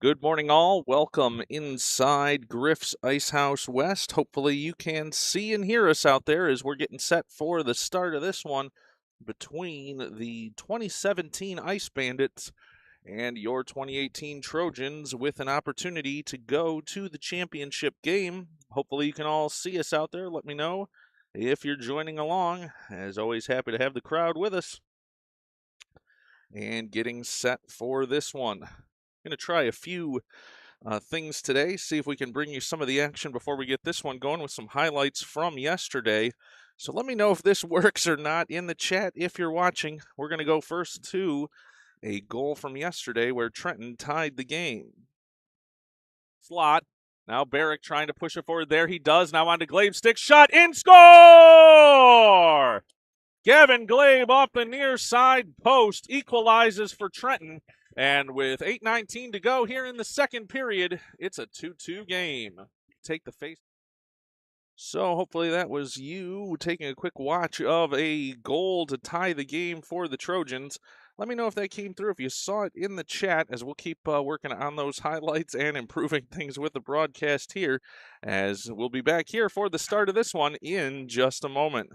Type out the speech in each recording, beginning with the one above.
Good morning, all. Welcome inside Griff's Ice House West. Hopefully, you can see and hear us out there as we're getting set for the start of this one between the 2017 Ice Bandits and your 2018 Trojans, with an opportunity to go to the championship game. Hopefully, you can all see us out there. Let me know if you're joining along. As always, happy to have the crowd with us. And getting set for this one. Going to try a few things today, see if we can bring you some of the action before we get this one going with some highlights from yesterday. So let me know if this works or not in the chat if you're watching. We're going to go first to a goal from yesterday where Trenton tied the game. Slot. Now Barrick trying to push it forward. There he does. Now on to Glabe. Stick shot. In score! Gavin Glabe off the near side post equalizes for Trenton. And with 8:19 to go here in the second period, it's a 2-2 game. Take the face. So hopefully that was you taking a quick watch of a goal to tie the game for the Trojans. Let me know if that came through, if you saw it in the chat, as we'll keep working on those highlights and improving things with the broadcast here, as we'll be back here for the start of this one in just a moment.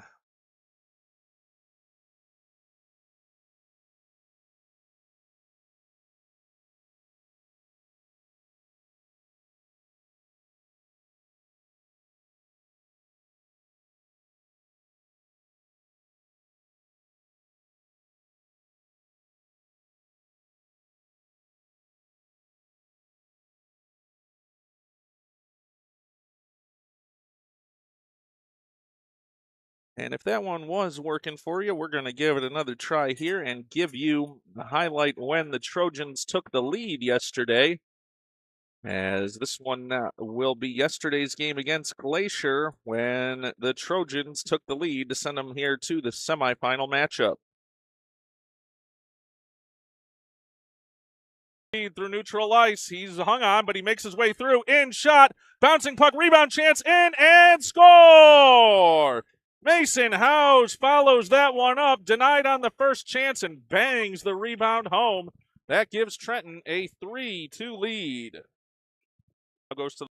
And if that one was working for you, we're going to give it another try here and give you the highlight when the Trojans took the lead yesterday. As this one will be yesterday's game against Glacier when the Trojans took the lead to send them here to the semifinal matchup. Through neutral ice, he's hung on, but he makes his way through. In shot, bouncing puck, rebound chance, in and score! Mason Howes follows that one up, denied on the first chance, and bangs the rebound home. That gives Trenton a 3-2 lead. Goes to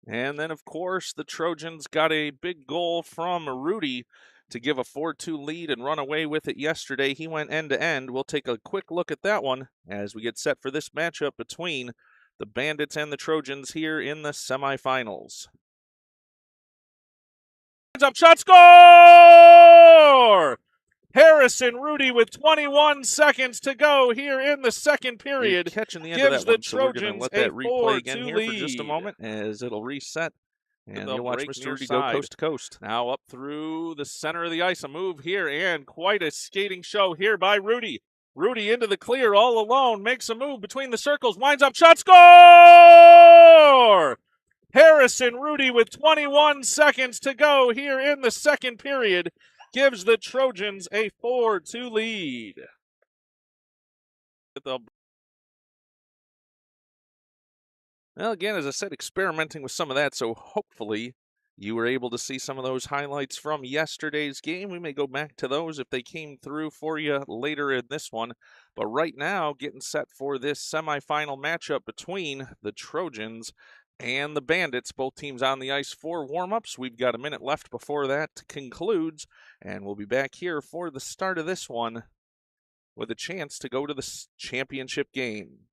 And then, of course, the Trojans got a big goal from Rudy to give a 4-2 lead and run away with it yesterday. He went end to end. We'll take a quick look at that one as we get set for this matchup between the Bandits and the Trojans here in the semifinals. Up shot, score! Harrison Rudy with 21 seconds to go here in the second period. Catching the end gives of that one, so we're going to let that replay again here lead. for just a moment as it'll reset. And you'll watch Mr. Rudy side. go coast to coast. Now up through the center of the ice, a move here, and quite a skating show here by Rudy. Rudy into the clear all alone, makes a move between the circles, winds up, shot, score! Harrison Rudy with 21 seconds to go here in the second period gives the Trojans a 4-2 lead. Well, again, as I said, experimenting with some of that, so hopefully you were able to see some of those highlights from yesterday's game. We may go back to those if they came through for you later in this one. But right now, getting set for this semifinal matchup between the Trojans and the Bandits. Both teams on the ice for warm-ups. We've got a minute left before that concludes, and we'll be back here for the start of this one with a chance to go to the championship game.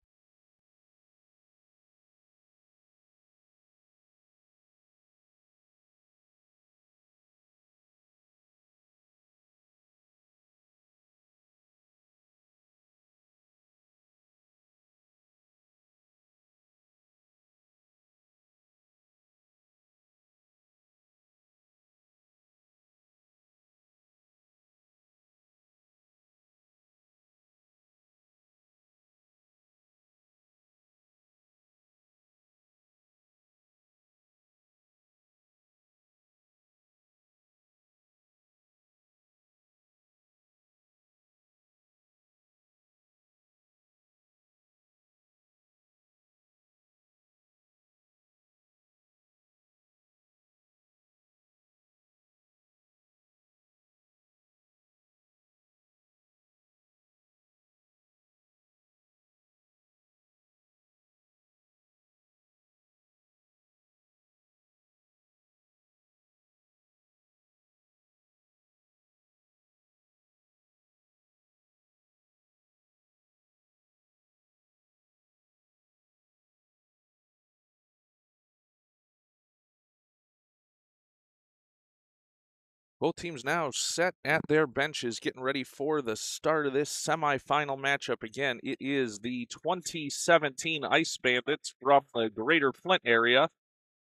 Both teams now set at their benches, getting ready for the start of this semifinal matchup. Again, it is the 2017 Ice Bandits from the Greater Flint area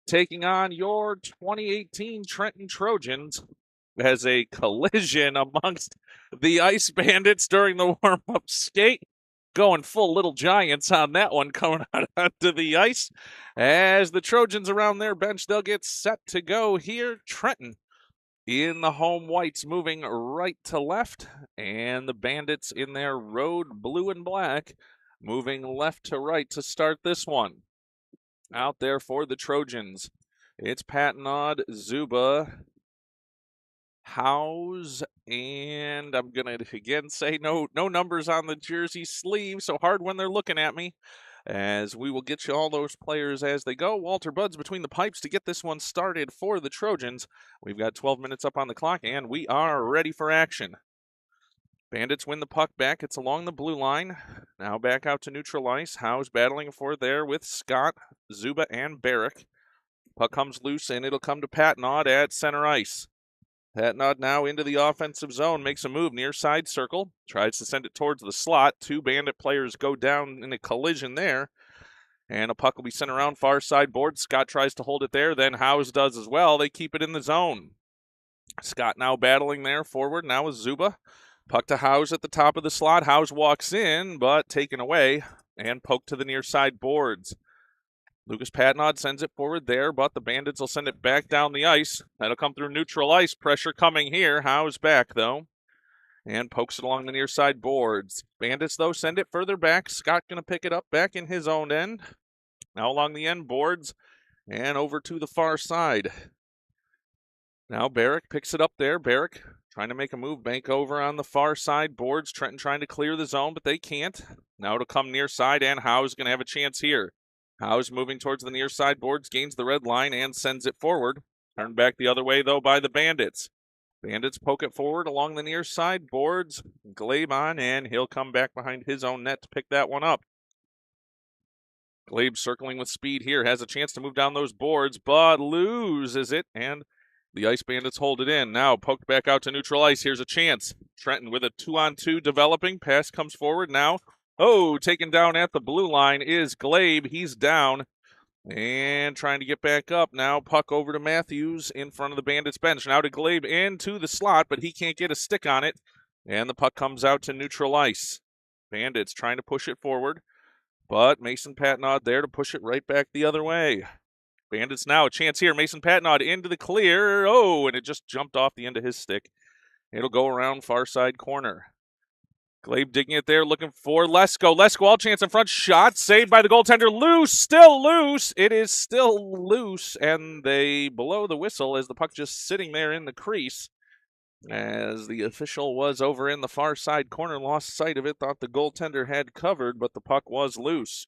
taking on your 2018 Trenton Trojans as a collision amongst the Ice Bandits during the warm-up skate. Going full Little Giants on that one, coming out onto the ice. As the Trojans around their bench, they'll get set to go here. Trenton in the home whites moving right to left, and the Bandits in their road blue and black moving left to right to start this one. Out there for the Trojans, it's Patnod, Zuba, Howes, and I'm going to again say no numbers on the jersey sleeve, so hard when they're looking at me, as we will get you all those players as they go. Walter Buds between the pipes to get this one started for the Trojans. We've got 12 minutes up on the clock, and we are ready for action. Bandits win the puck back. It's along the blue line. Now back out to neutral ice. Howes battling for there with Scott, Zuba, and Barrick. Puck comes loose, and it'll come to Patnod at center ice. Patnod now into the offensive zone, makes a move near side circle, tries to send it towards the slot. Two Bandit players go down in a collision there, and a puck will be sent around far side board. Scott tries to hold it there, then Howes does as well. They keep it in the zone. Scott now battling there forward, now with Zuba. Puck to Howes at the top of the slot. Howes walks in, but taken away and poked to the near side boards. Lucas Patnod sends it forward there, but the Bandits will send it back down the ice. That'll come through neutral ice. Pressure coming here. Howes back, though, and pokes it along the near side boards. Bandits, though, send it further back. Scott going to pick it up back in his own end. Now along the end boards and over to the far side. Now Barrick picks it up there. Barrick trying to make a move, bank over on the far side boards. Trenton trying to clear the zone, but they can't. Now it'll come near side, and Howes going to have a chance here. Howes moving towards the near side boards, gains the red line and sends it forward. Turned back the other way, though, by the Bandits. Bandits poke it forward along the near side boards. Glabe on, and he'll come back behind his own net to pick that one up. Glabe circling with speed here, has a chance to move down those boards, but loses it, and the Ice Bandits hold it in. Now poked back out to neutral ice. Here's a chance. Trenton with a 2-on-2 developing. Pass comes forward now. Oh, taken down at the blue line is Glabe. He's down and trying to get back up. Now puck over to Matthews in front of the Bandits bench. Now to Glabe into the slot, but he can't get a stick on it. And the puck comes out to neutral ice. Bandits trying to push it forward, but Mason Patnod there to push it right back the other way. Bandits now a chance here. Mason Patnod into the clear. Oh, and it just jumped off the end of his stick. It'll go around far side corner. Glabe digging it there, looking for Lesko. Lesko all chance in front. Shot saved by the goaltender. Loose, still loose. It is still loose, and they blow the whistle as the puck just sitting there in the crease. As the official was over in the far side corner, lost sight of it, thought the goaltender had covered, but the puck was loose.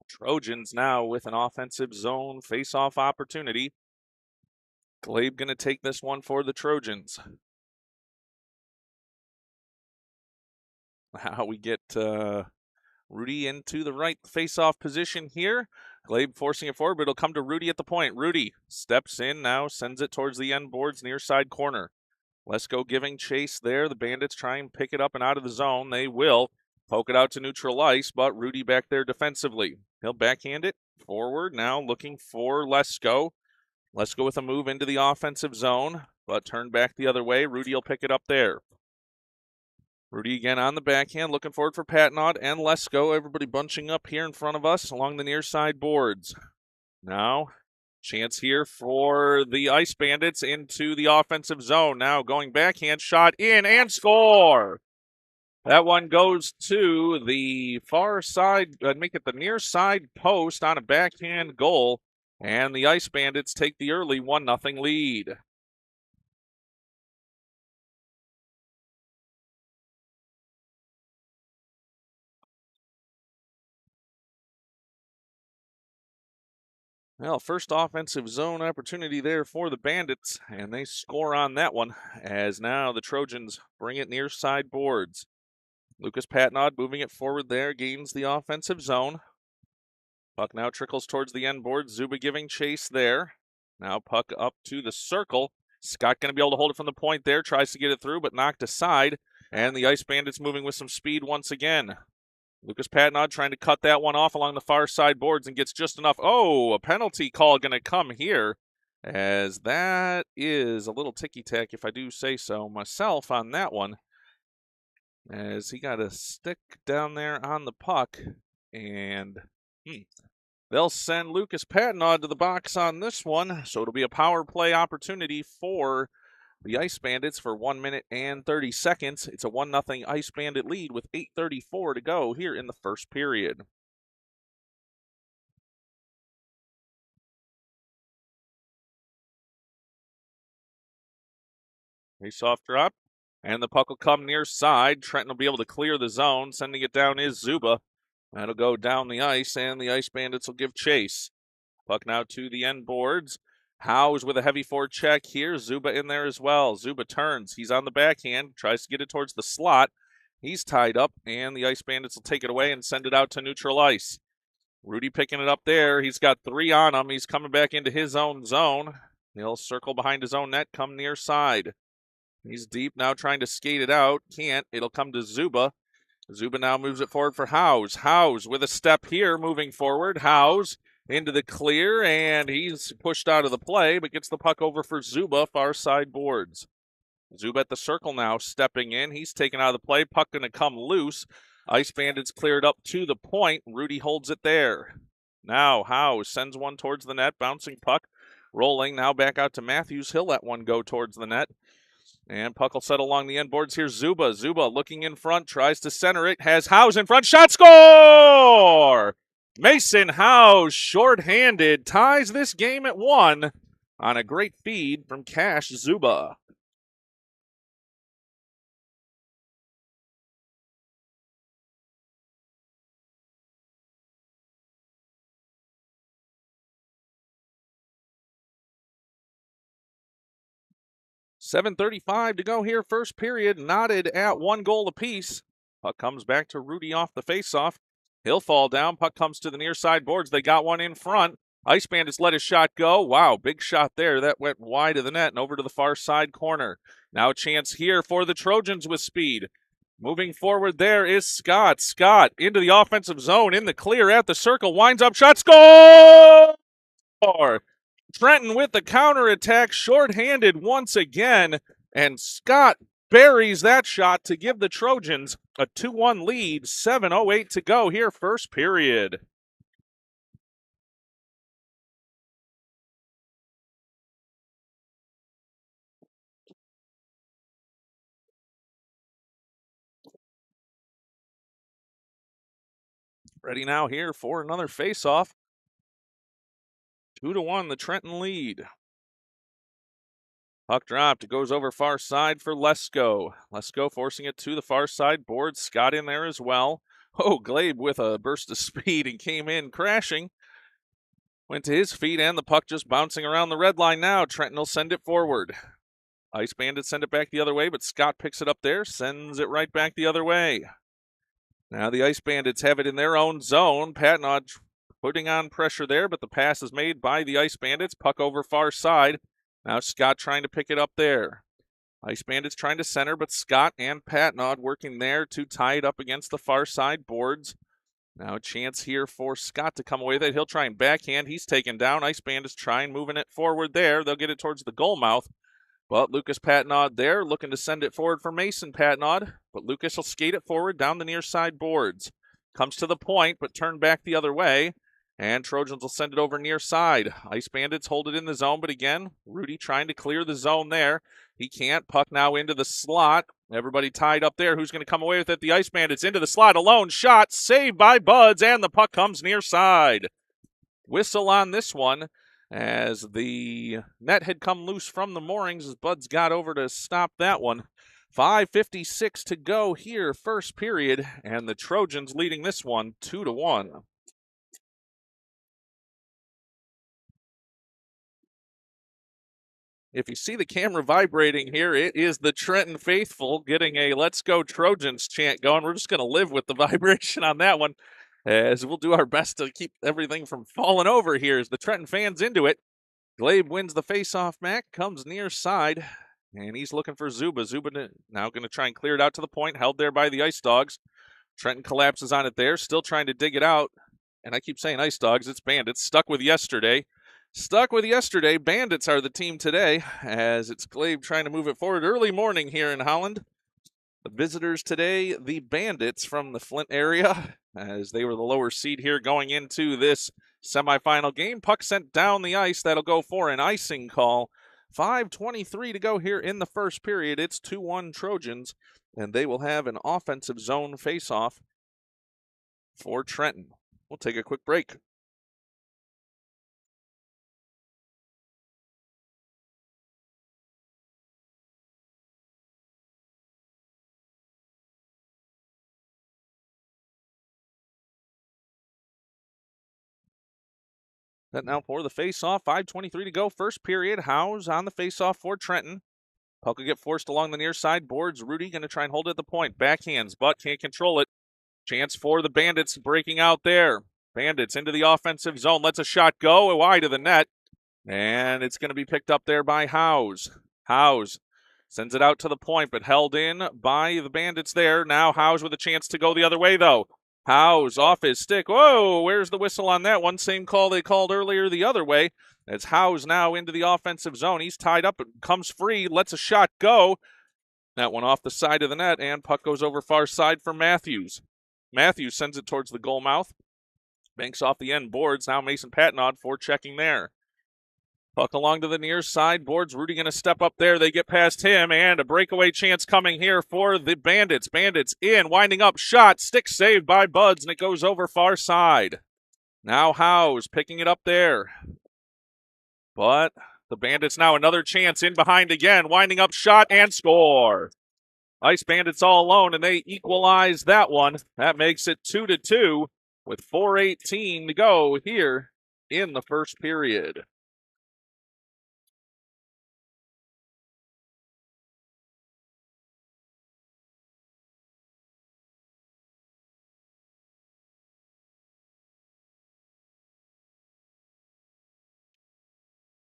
Trojans now with an offensive zone face-off opportunity. Glabe going to take this one for the Trojans. How we get Rudy into the right face-off position here. Glabe forcing it forward, but it'll come to Rudy at the point. Rudy steps in now, sends it towards the end boards near side corner. Lesko giving chase there. The Bandits try and pick it up and out of the zone. They will poke it out to neutral ice, but Rudy back there defensively. He'll backhand it forward now, looking for Lesko. Lesko with a move into the offensive zone, but turned back the other way. Rudy will pick it up there. Rudy again on the backhand, looking forward for Patnod and Lesko. Everybody bunching up here in front of us along the near side boards. Now, chance here for the Ice Bandits into the offensive zone. Now going backhand, shot in and score. That one goes to the far side, make it the near side post on a backhand goal. And the Ice Bandits take the early 1-0 lead. Well, first offensive zone opportunity there for the Bandits, and they score on that one, as now the Trojans bring it near side boards. Lucas Patnod moving it forward there, gains the offensive zone. Puck now trickles towards the end board. Zuba giving chase there. Now puck up to the circle. Scott going to be able to hold it from the point there, tries to get it through, but knocked aside. And the Ice Bandits moving with some speed once again. Lucas Patnod trying to cut that one off along the far side boards and gets just enough. Oh, a penalty call going to come here, as that is a little ticky-tack, if I do say so myself, on that one. As he got a stick down there on the puck, and they'll send Lucas Patnod to the box on this one, so it'll be a power play opportunity for the Ice Bandits for 1 minute and 30 seconds. It's a 1-0 Ice Bandit lead with 8:34 to go here in the first period. Face-off drop, and the puck will come near side. Trenton will be able to clear the zone. Sending it down is Zuba. That'll go down the ice, and the Ice Bandits will give chase. Puck now to the end boards. Howes with a heavy forecheck here. Zuba in there as well. Zuba turns. He's on the backhand. Tries to get it towards the slot. He's tied up, and the Ice Bandits will take it away and send it out to neutral ice. Rudy picking it up there. He's got 3 on him. He's coming back into his own zone. He'll circle behind his own net, come near side. He's deep now trying to skate it out. Can't. It'll come to Zuba. Zuba now moves it forward for Howes. Howes with a step here moving forward. Howes into the clear, and he's pushed out of the play, but gets the puck over for Zuba, far side boards. Zuba at the circle now, stepping in. He's taken out of the play. Puck going to come loose. Ice Bandits cleared up to the point. Rudy holds it there. Now Howes sends one towards the net. Bouncing puck. Rolling now back out to Matthews. He'll let one go towards the net. And puck will settle along the end boards here. Zuba looking in front. Tries to center it. Has Howes in front. Shot, score! Mason Howes, shorthanded, ties this game at 1 on a great feed from Cash Zuba. $7:35 to go here, first period, knotted at 1 goal apiece. Puck comes back to Rudy off the faceoff. He'll fall down. Puck comes to the near side boards. They got one in front. Ice Bandits let his shot go. Wow, big shot there. That went wide of the net and over to the far side corner. Now a chance here for the Trojans with speed. Moving forward there is Scott. Scott into the offensive zone, in the clear at the circle. Winds up, shot, score! Trenton with the counterattack, shorthanded once again, and Scott buries that shot to give the Trojans a 2-1 lead. 7:08 to go here, first period. Ready now here for another faceoff. 2-1, the Trenton lead. Puck dropped. It goes over far side for Lesko. Lesko forcing it to the far side board. Scott in there as well. Oh, Glabe with a burst of speed and came in crashing. Went to his feet, and the puck just bouncing around the red line now. Trenton will send it forward. Ice Bandits send it back the other way, but Scott picks it up there, sends it right back the other way. Now the Ice Bandits have it in their own zone. Patnod putting on pressure there, but the pass is made by the Ice Bandits. Puck over far side. Now Scott trying to pick it up there. Ice Bandits trying to center, but Scott and Patnod working there to tie it up against the far side boards. Now a chance here for Scott to come away with it. He'll try and backhand. He's taken down. Ice Bandits trying moving it forward there. They'll get it towards the goal mouth. But Lucas Patnod there looking to send it forward for Mason Patnod. But Lucas will skate it forward down the near side boards. Comes to the point, but turned back the other way. And Trojans will send it over near side. Ice Bandits hold it in the zone, but again, Rudy trying to clear the zone there. He can't. Puck now into the slot. Everybody tied up there. Who's going to come away with it? The Ice Bandits into the slot. Alone shot. Saved by Buds, and the puck comes near side. Whistle on this one as the net had come loose from the moorings as Buds got over to stop that one. 5:56 to go here, first period, and the Trojans leading this one 2-1. If you see the camera vibrating here, it is the Trenton faithful getting a "Let's Go Trojans" chant going. We're just going to live with the vibration on that one, as we'll do our best to keep everything from falling over here as the Trenton fans into it. Glabe wins the face-off back, comes near side, and he's looking for Zuba. Zuba now going to try and clear it out to the point, held there by the Ice Dogs. Trenton collapses on it there, still trying to dig it out. And I keep saying Ice Dogs, it's Bandits. Stuck with yesterday. Bandits are the team today, as it's Glabe trying to move it forward. Early morning here in Holland. The visitors today, the Bandits from the Flint area, as they were the lower seed here going into this semifinal game. Puck sent down the ice. That'll go for an icing call. 5:23 to go here in the first period. It's 2-1 Trojans, and they will have an offensive zone face-off for Trenton. We'll take a quick break. That now for the face-off. 5:23 to go. First period. Howes on the face-off for Trenton. Puck will get forced along the near side boards. Rudy going to try and hold it at the point. Backhands, but can't control it. Chance for the Bandits breaking out there. Bandits into the offensive zone. Lets a shot go wide of the net. And it's going to be picked up there by Howes. Howes sends it out to the point, but held in by the Bandits there. Now Howes with a chance to go the other way, though. Howes off his stick. Whoa, where's the whistle on that one? Same call they called earlier the other way. As Howes now into the offensive zone. He's tied up, comes free, lets a shot go. That one off the side of the net, and puck goes over far side for Matthews. Matthews sends it towards the goal mouth. Banks off the end boards. Now Mason Patnod for checking there. Puck along to the near side boards. Rudy going to step up there. They get past him, and a breakaway chance coming here for the Bandits. Bandits in, winding up, shot, stick saved by Buds, and it goes over far side. Now Howes picking it up there. But the Bandits now another chance in behind again, winding up, shot, and score. Ice Bandits all alone, and they equalize that one. That makes it 2-2 with 4:18 to go here in the first period.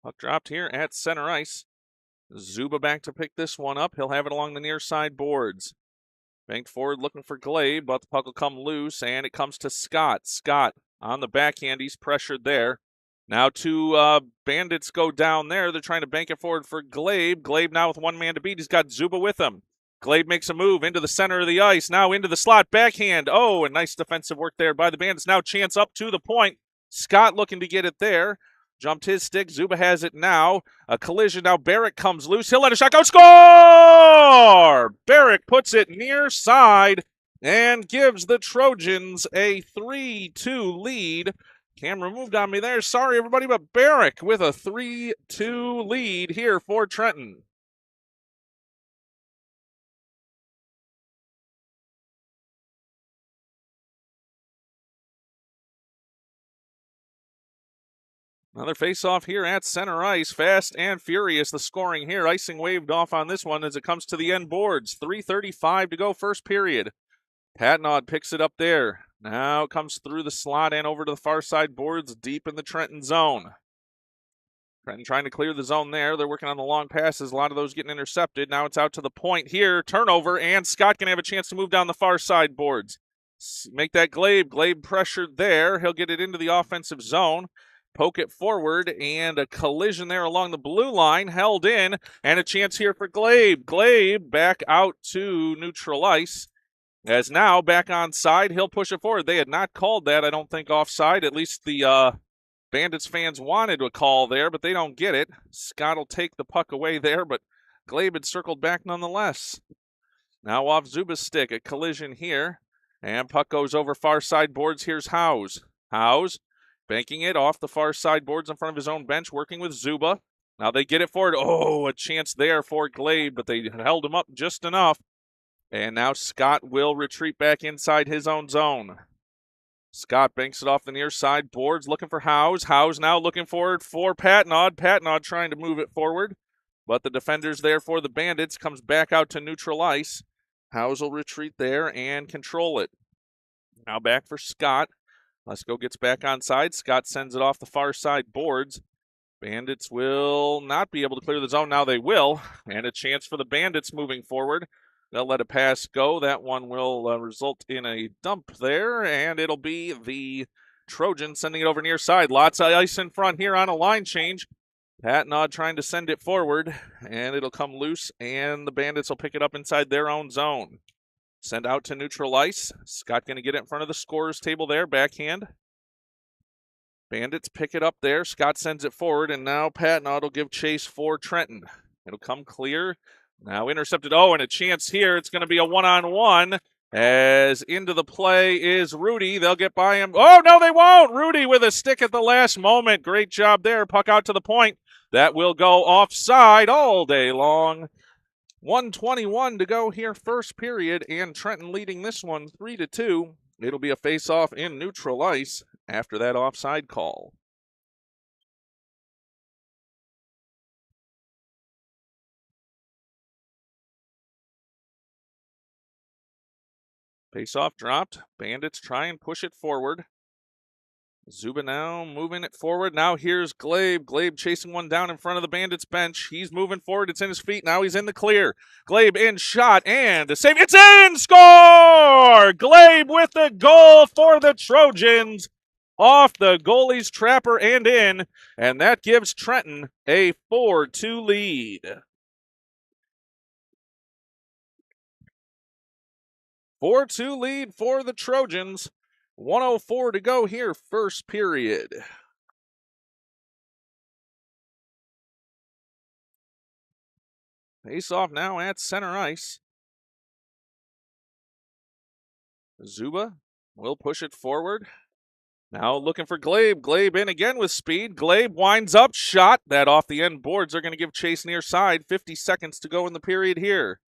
Puck dropped here at center ice. Zuba back to pick this one up. He'll have it along the near side boards. Banked forward looking for Glade, but the puck will come loose, and it comes to Scott. Scott on the backhand. He's pressured there. Now two Bandits go down there. They're trying to bank it forward for Glade. Glade now with one man to beat. He's got Zuba with him. Glade makes a move into the center of the ice. Now into the slot. Backhand. Oh, a nice defensive work there by the Bandits. Now chance up to the point. Scott looking to get it there. Jumped his stick. Zuba has it now. A collision. Now Barrick comes loose. He'll let a shot go. Score! Barrick puts it near side and gives the Trojans a 3-2 lead. Camera moved on me there. Sorry, everybody, but Barrick with a 3-2 lead here for Trenton. Another face-off here at center ice. Fast and furious, the scoring here. Icing waved off on this one as it comes to the end boards. 3:35 to go first period. Patnod picks it up there. Now it comes through the slot and over to the far side boards deep in the Trenton zone. Trenton trying to clear the zone there. They're working on the long passes. A lot of those getting intercepted. Now it's out to the point here. Turnover, and Scott can have a chance to move down the far side boards. Make that Glade. Glade pressured there. He'll get it into the offensive zone. Poke it forward, and a collision there along the blue line, held in, and a chance here for Glade. Glade back out to neutral ice, as now back on side, he'll push it forward. They had not called that, I don't think, offside. At least the Bandits fans wanted a call there, but they don't get it. Scott will take the puck away there, but Glade had circled back nonetheless. Now off Zuba's stick, a collision here, and puck goes over far side boards. Here's Howes. Howes banking it off the far side boards in front of his own bench, working with Zuba. Now they get it forward. Oh, a chance there for Glade, but they held him up just enough. And now Scott will retreat back inside his own zone. Scott banks it off the near side boards, looking for Howes. Howes now looking forward for Patnod. Patnod trying to move it forward, but the defenders there for the Bandits comes back out to neutral ice. Howes will retreat there and control it. Now back for Scott. Lesko gets back on side. Scott sends it off the far side boards. Bandits will not be able to clear the zone. Now they will, and a chance for the Bandits moving forward. They'll let a pass go. That one will result in a dump there, and it'll be the Trojans sending it over near side. Lots of ice in front here on a line change. Patnod trying to send it forward, and it'll come loose, and the Bandits will pick it up inside their own zone. Send out to neutral ice. Scott going to get it in front of the scorer's table there, backhand. Bandits pick it up there. Scott sends it forward, and now Patnod will give chase for Trenton. It'll come clear. Now intercepted. Oh, and a chance here. It's going to be a one-on-one. As into the play is Rudy. They'll get by him. Oh, no, they won't. Rudy with a stick at the last moment. Great job there. Puck out to the point. That will go offside all day long. 1:21 to go here, first period, and Trenton leading this one 3-2. It'll be a face-off in neutral ice after that offside call. Face-off dropped. Bandits try and push it forward. Zuba now moving it forward. Now here's Glabe. Glabe chasing one down in front of the Bandits bench. He's moving forward. It's in his feet. Now he's in the clear. Glabe in shot and a save. It's in! Score! Glabe with the goal for the Trojans. Off the goalie's trapper and in. And that gives Trenton a 4-2 lead. 4-2 lead for the Trojans. 1:04 to go here, first period. Face off now at center ice. Zuba will push it forward. Now looking for Glabe. Glabe in again with speed. Glabe winds up, shot. That off the end boards are going to give chase near side. 50 seconds to go in the period here.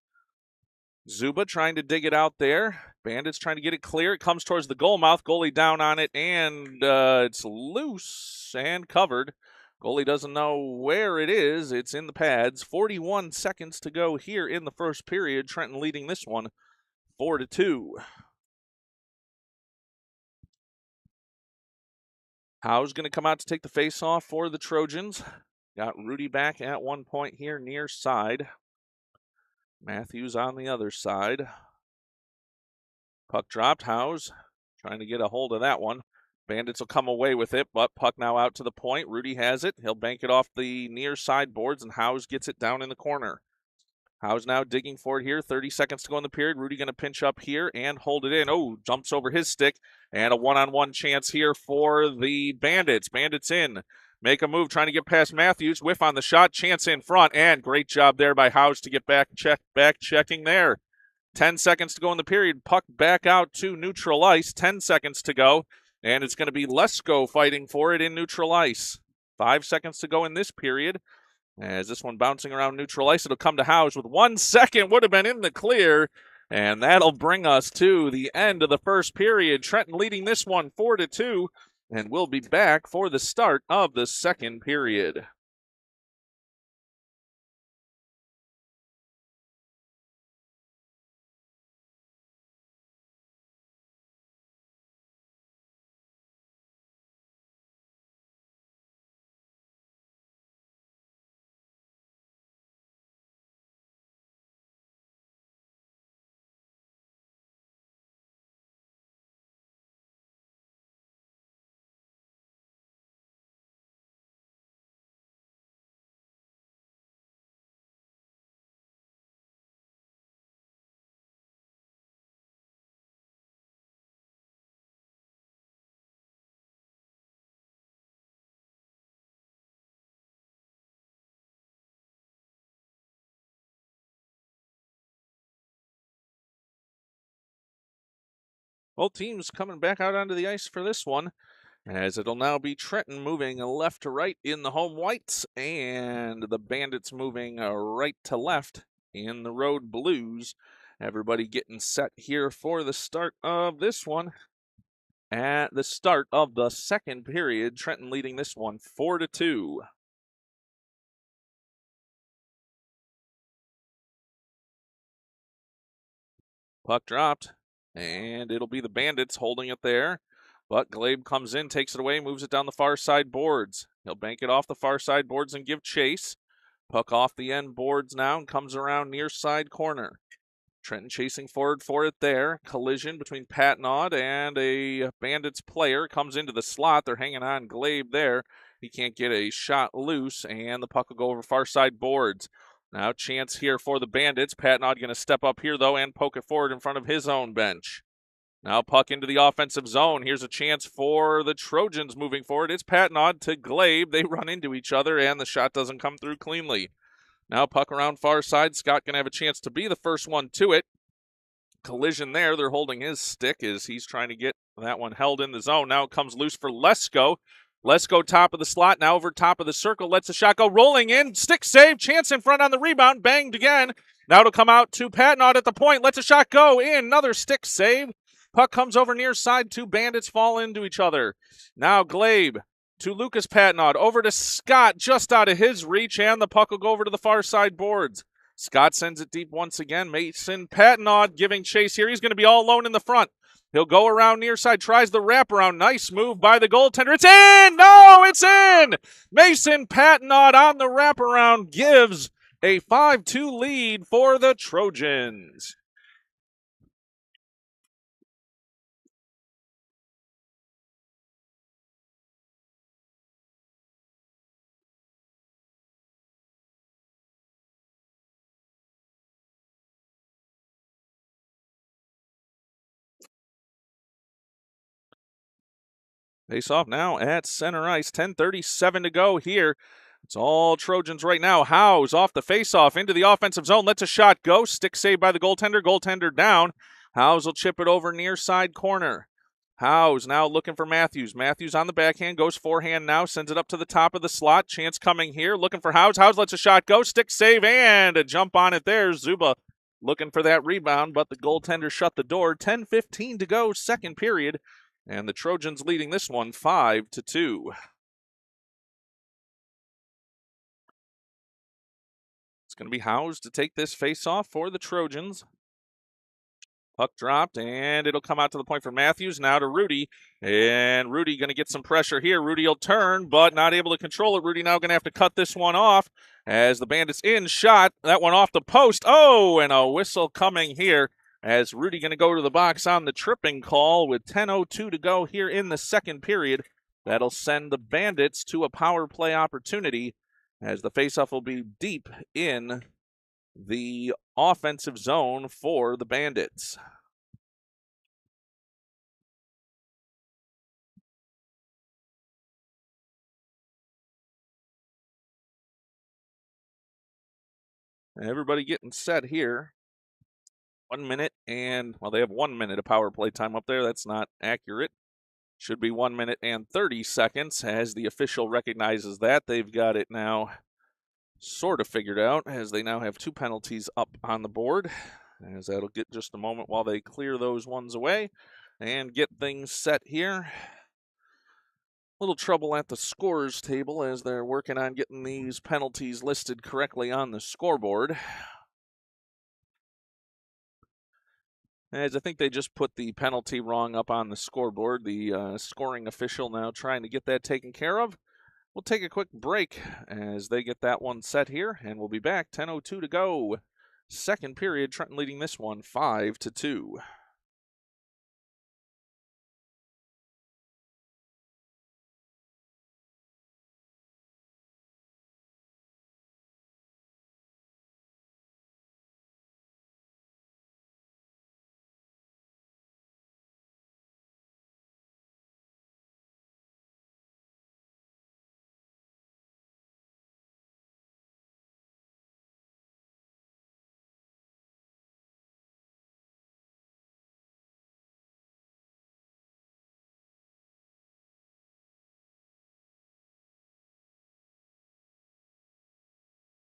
Zuba trying to dig it out there. Bandits trying to get it clear. It comes towards the goal mouth. Goalie down on it, and it's loose and covered. Goalie doesn't know where it is. It's in the pads. 41 seconds to go here in the first period. Trenton leading this one 4-2. Howe's going to come out to take the face-off for the Trojans. Got Rudy back at one point here near side. Matthews on the other side. Puck dropped. Howe's trying to get a hold of that one. Bandits will come away with it, but puck now out to the point. Rudy has it. He'll bank it off the near side boards, and Howe's gets it down in the corner. Howe's now digging for it here. 30 seconds to go in the period. Rudy going to pinch up here and hold it in. Oh, jumps over his stick, and a one-on-one chance here for the Bandits. Bandits in. Make a move, trying to get past Matthews. Whiff on the shot. Chance in front, and great job there by House to get back checking there. 10 seconds to go in the period. Puck back out to neutral ice. 10 seconds to go, and it's going to be Lesko fighting for it in neutral ice. 5 seconds to go in this period. As this one bouncing around neutral ice, it'll come to House with 1 second. Would have been in the clear, and that'll bring us to the end of the first period. Trenton leading this one 4-2. And we'll be back for the start of the second period. Both teams coming back out onto the ice for this one, as it'll now be Trenton moving left to right in the home whites, and the Bandits moving right to left in the road blues. Everybody getting set here for the start of this one. At the start of the second period, Trenton leading this one 4-2. Puck dropped, and it'll be the Bandits holding it there. But Glabe comes in, takes it away, moves it down the far side boards. He'll bank it off the far side boards and give chase. Puck off the end boards now and comes around near side corner. Trenton chasing forward for it there. Collision between Patnaud and a Bandits player. Comes into the slot. They're hanging on Glabe there. He can't get a shot loose, and the puck will go over far side boards. Now chance here for the Bandits. Patnaud going to step up here, though, and poke it forward in front of his own bench. Now puck into the offensive zone. Here's a chance for the Trojans moving forward. It's Patnaud to Glabe. They run into each other, and the shot doesn't come through cleanly. Now puck around far side. Scott going to have a chance to be the first one to it. Collision there. They're holding his stick as he's trying to get that one held in the zone. Now it comes loose for Lesko. Lesko top of the slot. Now over top of the circle. Lets the shot go rolling in. Stick save. Chance in front on the rebound. Banged again. Now it'll come out to Patnaud at the point. Lets a shot go in. Another stick save. Puck comes over near side. Two Bandits fall into each other. Now Glabe to Lucas Patnaud. Over to Scott, just out of his reach, and the puck will go over to the far side boards. Scott sends it deep once again. Mason Patnaud giving chase here. He's going to be all alone in the front. He'll go around near side, tries the wraparound. Nice move by the goaltender. It's in! No, it's in! Mason Patnaud on the wraparound gives a 5-2 lead for the Trojans. Face off now at center ice. 10:37 to go here. It's all Trojans right now. Howes off the face-off into the offensive zone. Lets a shot go. Stick saved by the goaltender. Goaltender down. Howes will chip it over near side corner. Howes now looking for Matthews. Matthews on the backhand. Goes forehand now. Sends it up to the top of the slot. Chance coming here. Looking for Howes. Howes lets a shot go. Stick save and a jump on it there. Zuba looking for that rebound, but the goaltender shut the door. 10:15 to go, second period. And the Trojans leading this one 5-2. It's going to be Howes to take this face-off for the Trojans. Puck dropped, and it'll come out to the point for Matthews. Now to Rudy, and Rudy going to get some pressure here. Rudy will turn, but not able to control it. Rudy now going to have to cut this one off as the Bandits in shot. That one off the post. Oh, and a whistle coming here as Rudy going to go to the box on the tripping call with 10:02 to go here in the second period. That'll send the Bandits to a power play opportunity as the faceoff will be deep in the offensive zone for the Bandits. Everybody getting set here. 1 minute and, well, they have 1 minute of power play time up there. That's not accurate. Should be 1 minute and 30 seconds as the official recognizes that. They've got it now sort of figured out as they now have two penalties up on the board. As that'll get just a moment while they clear those ones away and get things set here. Little trouble at the scorers table as they're working on getting these penalties listed correctly on the scoreboard. As I think they just put the penalty wrong up on the scoreboard. The scoring official now trying to get that taken care of. We'll take a quick break as they get that one set here, and we'll be back. 10:02 to go. Second period, Trenton leading this one 5-2.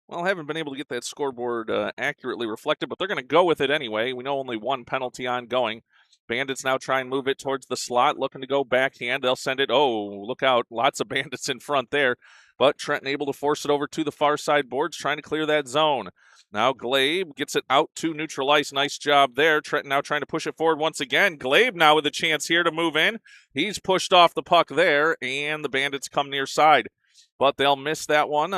Well, I haven't been able to get that scoreboard accurately reflected, but they're going to go with it anyway. We know only one penalty ongoing. Bandits now try and move it towards the slot, looking to go backhand. They'll send it. Oh, look out. Lots of Bandits in front there. But Trenton able to force it over to the far side boards, trying to clear that zone. Now Glabe gets it out to neutral ice. Nice job there. Trenton now trying to push it forward once again. Glabe now with a chance here to move in. He's pushed off the puck there, and the Bandits come near side. But they'll miss that one.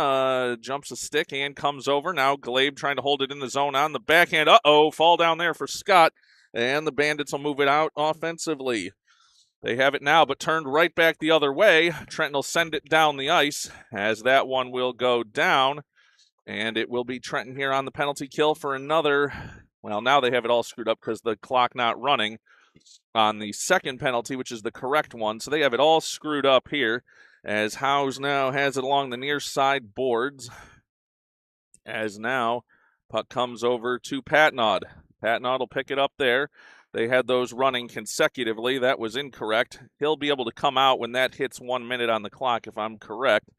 Jumps a stick and comes over. Now Glabe trying to hold it in the zone on the backhand. Uh-oh, fall down there for Scott. And the Bandits will move it out offensively. They have it now, but turned right back the other way. Trenton will send it down the ice as that one will go down. And it will be Trenton here on the penalty kill for another. Well, now they have it all screwed up because the clock not running on the second penalty, which is the correct one. So they have it all screwed up here as Howes now has it along the near side boards. As now, puck comes over to Patnaud. Patnaud will pick it up there. They had those running consecutively. That was incorrect. He'll be able to come out when that hits 1 minute on the clock, if I'm correct.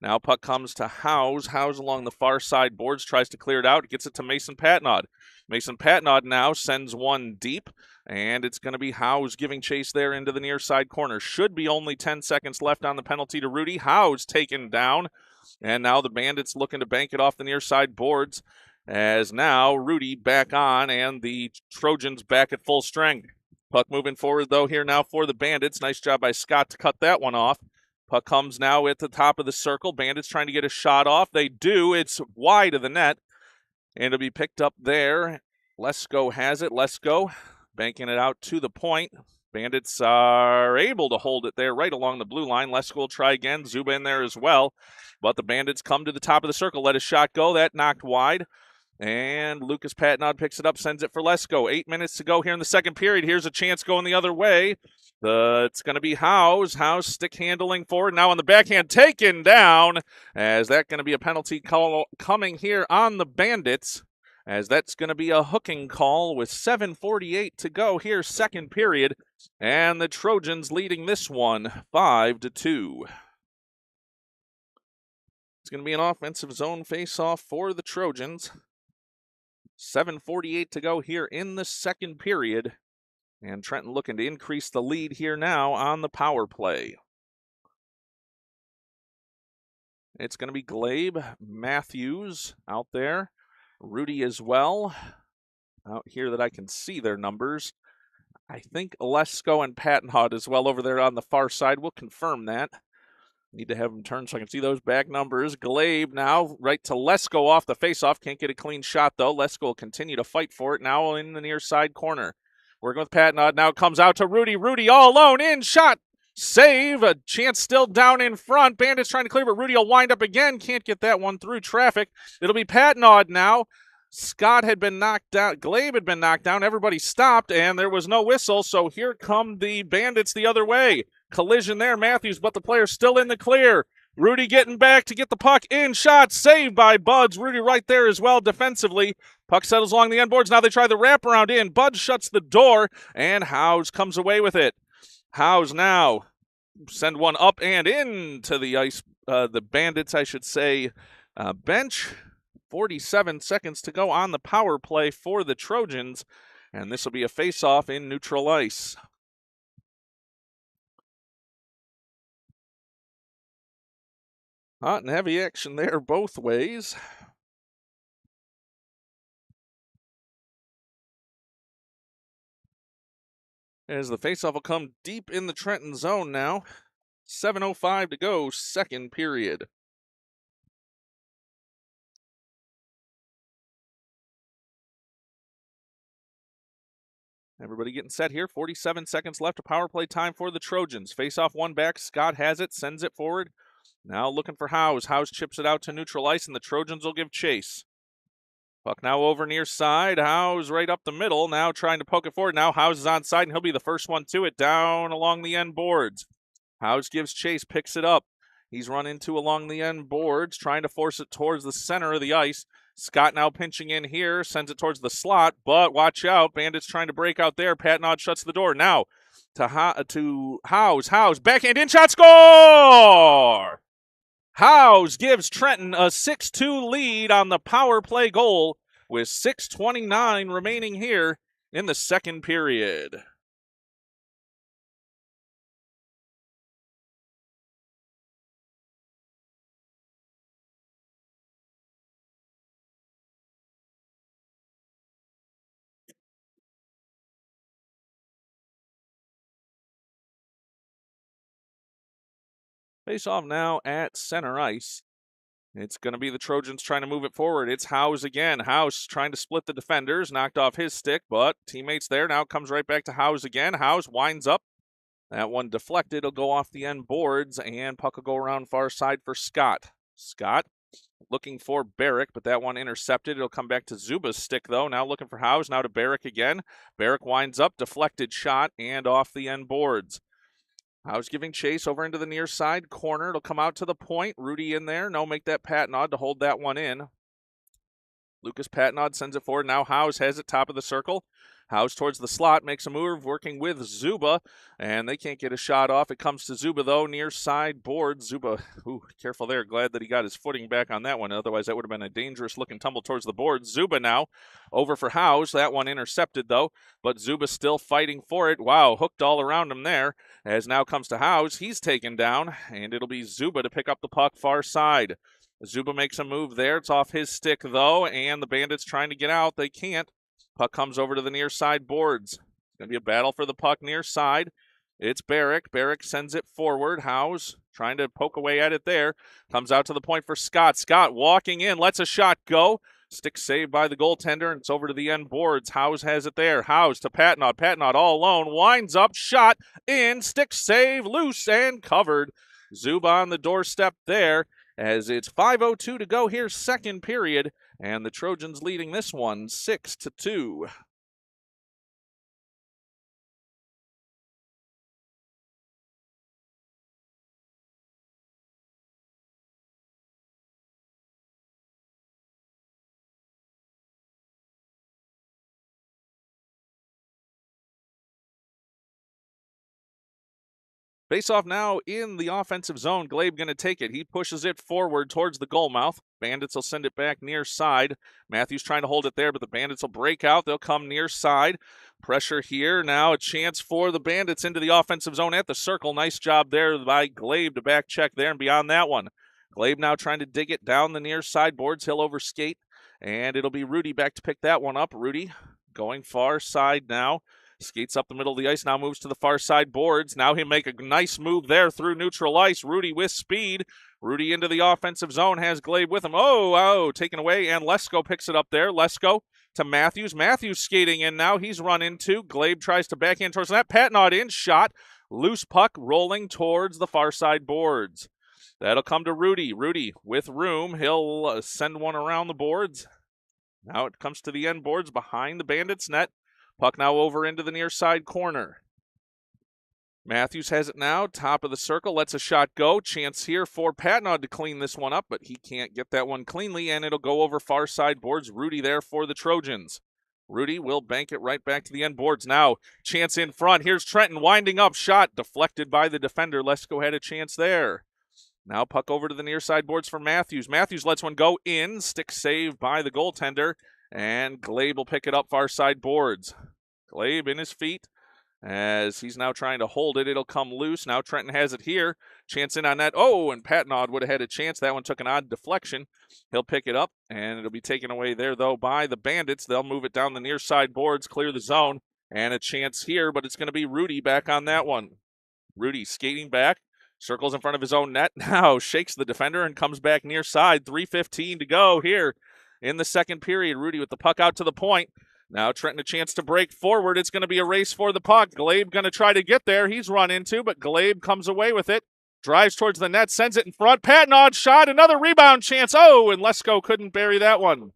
Now puck comes to Howes. Howes along the far side boards, tries to clear it out. Gets it to Mason Patnaud. Mason Patnaud now sends one deep, and it's going to be Howes giving chase there into the near side corner. Should be only 10 seconds left on the penalty to Rudy. Howes taken down, and now the Bandits looking to bank it off the near side boards. As now Rudy back on and the Trojans back at full strength. Puck moving forward though here now for the Bandits. Nice job by Scott to cut that one off. Puck comes now at the top of the circle. Bandits trying to get a shot off. They do. It's wide of the net. And it'll be picked up there. Lesko has it. Lesko banking it out to the point. Bandits are able to hold it there right along the blue line. Lesko will try again. Zuba in there as well. But the Bandits come to the top of the circle. Let a shot go. That knocked wide. And Lucas Patnaud picks it up, sends it for Lesko. 8 minutes to go here in the second period. Here's a chance going the other way. It's going to be Howes. Howes stick handling forward. Now on the backhand, taken down. As that's going to be a penalty call coming here on the Bandits. As that's going to be a hooking call with 7:48 to go here, second period. And the Trojans leading this one 5-2. It's going to be an offensive zone face-off for the Trojans. 7:48 to go here in the second period. And Trenton looking to increase the lead here now on the power play. It's going to be Glabe, Matthews out there. Rudy as well. Out here that I can see their numbers. I think Lesko and Patnaud as well over there on the far side. We'll confirm that. Need to have them turn so I can see those back numbers. Glabe now right to Lesko off the faceoff. Can't get a clean shot, though. Lesko will continue to fight for it now in the near side corner. Working with Patnaud. Now it comes out to Rudy. Rudy all alone. In shot. Save. A chance still down in front. Bandits trying to clear, but Rudy will wind up again. Can't get that one through traffic. It'll be Patnaud now. Scott had been knocked down. Glabe had been knocked down. Everybody stopped, and there was no whistle. So here come the Bandits the other way. Collision there, Matthews, but the player's still in the clear. Rudy getting back to get the puck in. Shot saved by Buds. Rudy right there as well defensively. Puck settles along the end boards. Now they try the wraparound in. Buds shuts the door, and Howes comes away with it. Howes now send one up and into the ice. The Bandits, I should say, bench. 47 seconds to go on the power play for the Trojans, and this will be a face-off in neutral ice. Hot and heavy action there both ways. As the faceoff will come deep in the Trenton zone now. 7:05 to go, second period. Everybody getting set here. 47 seconds left of power play time for the Trojans. Faceoff one back. Scott has it, sends it forward. Now looking for Howes. Howes chips it out to neutral ice, and the Trojans will give chase. Puck now over near side. Howes right up the middle. Now trying to poke it forward. Now Howes is on side, and he'll be the first one to it down along the end boards. Howes gives chase, picks it up. He's run into along the end boards, trying to force it towards the center of the ice. Scott now pinching in here, sends it towards the slot, but watch out. Bandits trying to break out there. Patnaud shuts the door. Now to Howes. Howes, backhand in shot, score! Howes gives Trenton a 6-2 lead on the power play goal with 6:29 remaining here in the second period. Face off now at center ice. It's going to be the Trojans trying to move it forward. It's House again. House trying to split the defenders. Knocked off his stick, but teammates there. Now comes right back to House again. House winds up. That one deflected. It'll go off the end boards, and puck will go around far side for Scott. Scott looking for Barrick, but that one intercepted. It'll come back to Zuba's stick, though. Now looking for House. Now to Barrick again. Barrick winds up. Deflected shot, and off the end boards. House giving chase over into the near side corner. It'll come out to the point. Rudy in there. No, make that Patnod to hold that one in. Lucas Patnod sends it forward. Now House has it top of the circle. House towards the slot, makes a move, working with Zuba, and they can't get a shot off. It comes to Zuba, though, near side board. Zuba, careful there. Glad that he got his footing back on that one. Otherwise, that would have been a dangerous-looking tumble towards the board. Zuba now over for House. That one intercepted, though, but Zuba still fighting for it. Wow, hooked all around him there. As now comes to House. He's taken down, and it'll be Zuba to pick up the puck far side. Zuba makes a move there. It's off his stick, though, and the Bandits trying to get out. They can't. Puck comes over to the near side boards. It's going to be a battle for the puck near side. It's Barrick. Barrick sends it forward. House trying to poke away at it there. Comes out to the point for Scott. Scott walking in. Lets a shot go. Stick saved by the goaltender, and it's over to the end boards. House has it there. House to Patnod. Patnod all alone. Winds up. Shot in. Stick save. Loose and covered. Zuba on the doorstep there, as it's 5:02 to go here, second period, and the Trojans leading this one 6-2. Face off now in the offensive zone. Glabe going to take it. He pushes it forward towards the goal mouth. Bandits will send it back near side. Matthews trying to hold it there, but the Bandits will break out. They'll come near side. Pressure here. Now a chance for the Bandits into the offensive zone at the circle. Nice job there by Glabe to back check there and beyond that one. Glabe now trying to dig it down the near side boards. He'll overskate, and it'll be Rudy back to pick that one up. Rudy going far side now. Skates up the middle of the ice, now moves to the far side boards. Now he'll make a nice move there through neutral ice. Rudy with speed. Rudy into the offensive zone, has Glabe with him. Oh, taken away, and Lesko picks it up there. Lesko to Matthews. Matthews skating in now. He's run into. Glabe tries to backhand towards that. Patnod in, shot. Loose puck rolling towards the far side boards. That'll come to Rudy. Rudy with room. He'll send one around the boards. Now it comes to the end boards behind the Bandits' net. Puck now over into the near side corner. Matthews has it now, top of the circle, lets a shot go. Chance here for Patnod to clean this one up, but he can't get that one cleanly, and it'll go over far side boards. Rudy there for the Trojans. Rudy will bank it right back to the end boards. Now, chance in front. Here's Trenton winding up, shot deflected by the defender. Lesko had a chance there. Now puck over to the near side boards for Matthews. Matthews lets one go in, stick saved by the goaltender. And Glabe will pick it up far side boards. Glabe in his feet as he's now trying to hold it. It'll come loose. Now Trenton has it here. Chance in on that. Oh, and Patnod would have had a chance. That one took an odd deflection. He'll pick it up, and it'll be taken away there, though, by the Bandits. They'll move it down the near side boards, clear the zone, and a chance here, but it's going to be Rudy back on that one. Rudy skating back. Circles in front of his own net. Now shakes the defender and comes back near side. 3:15 to go here in the second period. Rudy with the puck out to the point. Now Trenton a chance to break forward. It's going to be a race for the puck. Glabe going to try to get there. He's run into, but Glabe comes away with it. Drives towards the net, sends it in front. Patnod shot, another rebound chance. Oh, and Lesko couldn't bury that one.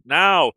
Now,